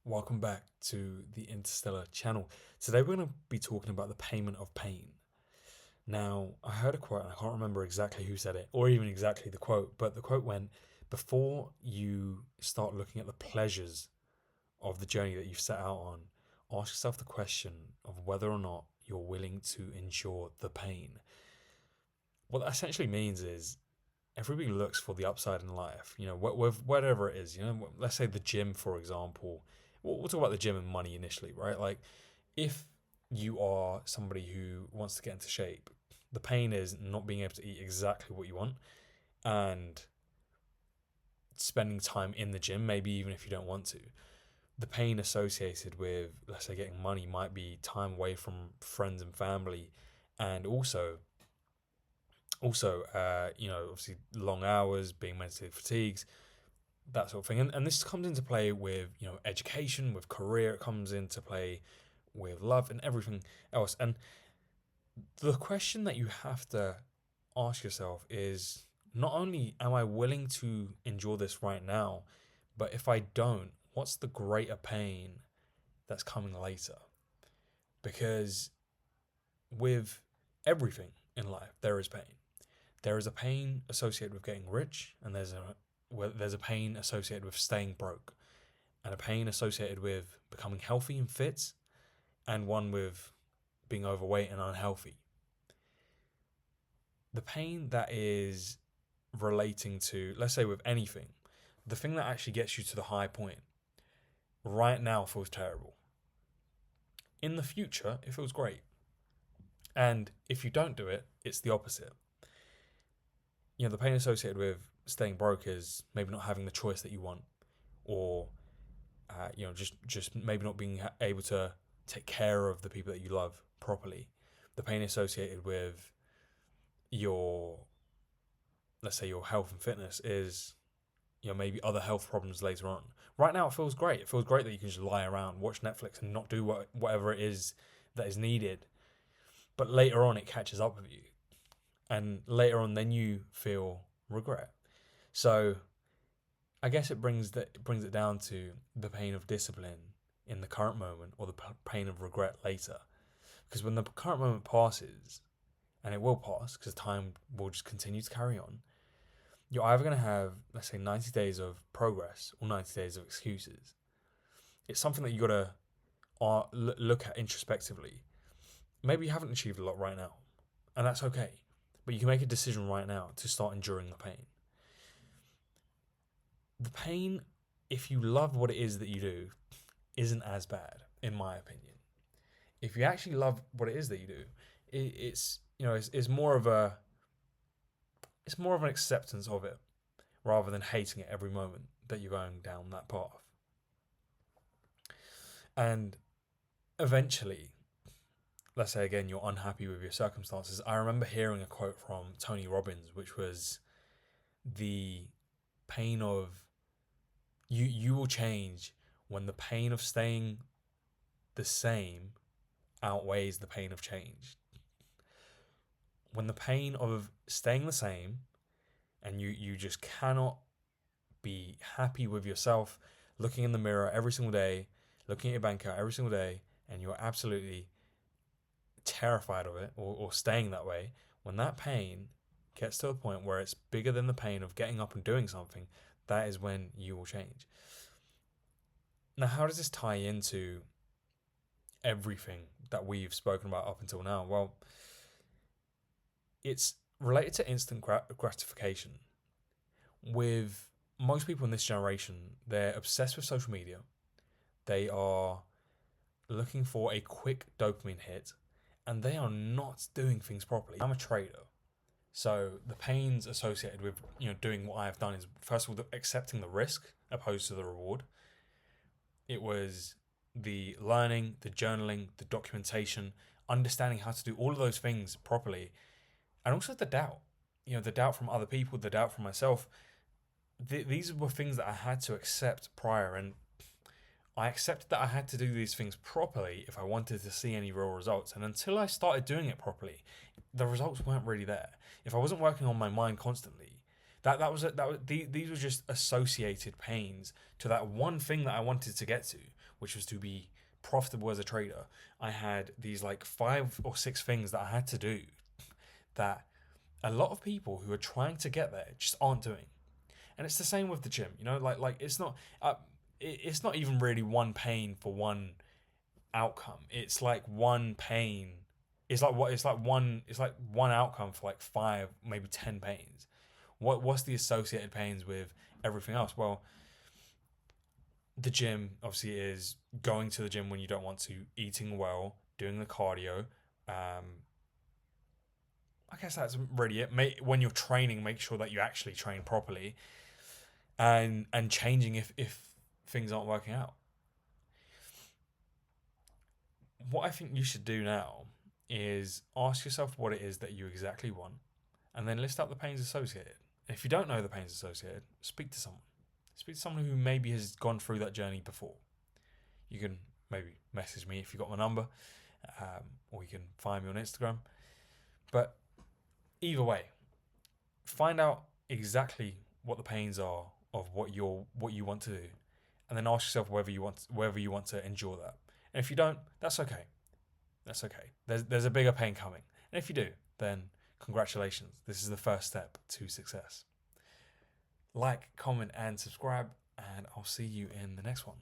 welcome back to the Interstellar channel. Today we're going to be talking about the payment of pain. Now, I heard a quote, and I can't remember exactly who said it, or even exactly the quote, but the quote went, before you start looking at the pleasures of the journey that you've set out on, ask yourself the question of whether or not you're willing to endure the pain. What that essentially means is everybody looks for the upside in life, with whatever it is. Let's say the gym, for example. We'll talk about the gym and money initially, right? Like, if you are somebody who wants to get into shape, the pain is not being able to eat exactly what you want and spending time in the gym, maybe even if you don't want to. The pain associated with, let's say, getting money might be time away from friends and family, and also, obviously long hours, being mentally fatigued, that sort of thing. And this comes into play with, education, with career. It comes into play with love and everything else. And the question that you have to ask yourself is, not only am I willing to endure this right now, but if I don't, what's the greater pain that's coming later? Because with everything in life, there is pain. There is a pain associated with getting rich, and there's a pain associated with staying broke, and a pain associated with becoming healthy and fit, and one with being overweight and unhealthy. The pain that is relating to, let's say, with anything, the thing that actually gets you to the high point right now feels terrible. In the future, it feels great. And if you don't do it, it's the opposite. The pain associated with staying broke is maybe not having the choice that you want, or just maybe not being able to take care of the people that you love properly. The pain associated with your, let's say, your health and fitness is, maybe other health problems later on. Right now, it feels great. It feels great that you can just lie around, watch Netflix, and not do whatever it is that is needed. But later on, it catches up with you, and later on, then you feel regret. So I guess it brings it down to the pain of discipline in the current moment, or the pain of regret later. Because when the current moment passes, and it will pass because time will just continue to carry on, you're either going to have, let's say, 90 days of progress or 90 days of excuses. It's something that you got to look at introspectively. Maybe you haven't achieved a lot right now, and that's okay. But you can make a decision right now to start enduring the pain. The pain, if you love what it is that you do, isn't as bad, in my opinion. If you actually love what it is that you do, it's more of an acceptance of it, rather than hating it every moment that you're going down that path. And eventually, let's say again, you're unhappy with your circumstances. I remember hearing a quote from Tony Robbins, which was, the pain of you will change when the pain of staying the same outweighs the pain of change. When the pain of staying the same, and you just cannot be happy with yourself, looking in the mirror every single day, looking at your bank account every single day, and you're absolutely terrified of it, or staying that way, when that pain gets to a point where it's bigger than the pain of getting up and doing something, that is when you will change. Now, how does this tie into everything that we've spoken about up until now? Well, it's related to instant gratification. With most people in this generation, they're obsessed with social media. They are looking for a quick dopamine hit, and they are not doing things properly. I'm a trader, so the pains associated with doing what I have done is, first of all, accepting the risk opposed to the reward. It was the learning, the journaling, the documentation, understanding how to do all of those things properly, and also the doubt. The doubt from other people, the doubt from myself. These were things that I had to accept prior, and I accepted that I had to do these things properly if I wanted to see any real results. And until I started doing it properly, the results weren't really there. If I wasn't working on my mind constantly, These were just associated pains to that one thing that I wanted to get to, which was to be profitable as a trader. I had these like 5 or 6 things that I had to do that a lot of people who are trying to get there just aren't doing. And it's the same with the gym, like it's not even really one pain for one outcome. It's like one pain. It's like one outcome for like 5, maybe 10 pains. What's the associated pains with everything else? Well, the gym obviously is going to the gym when you don't want to, eating well, doing the cardio. I guess that's really it. When you're training, make sure that you actually train properly, and changing if things aren't working out. What I think you should do now is ask yourself what it is that you exactly want, and then list out the pains associated. And if you don't know the pains associated, speak to someone. Speak to someone who maybe has gone through that journey before. You can maybe message me if you got my number, or you can find me on Instagram. But either way, find out exactly what the pains are of what you want to do, and then ask yourself whether you want to endure that. And if you don't, that's okay. That's okay. There's a bigger pain coming. And if you do, then congratulations. This is the first step to success. Like, comment, and subscribe, and I'll see you in the next one.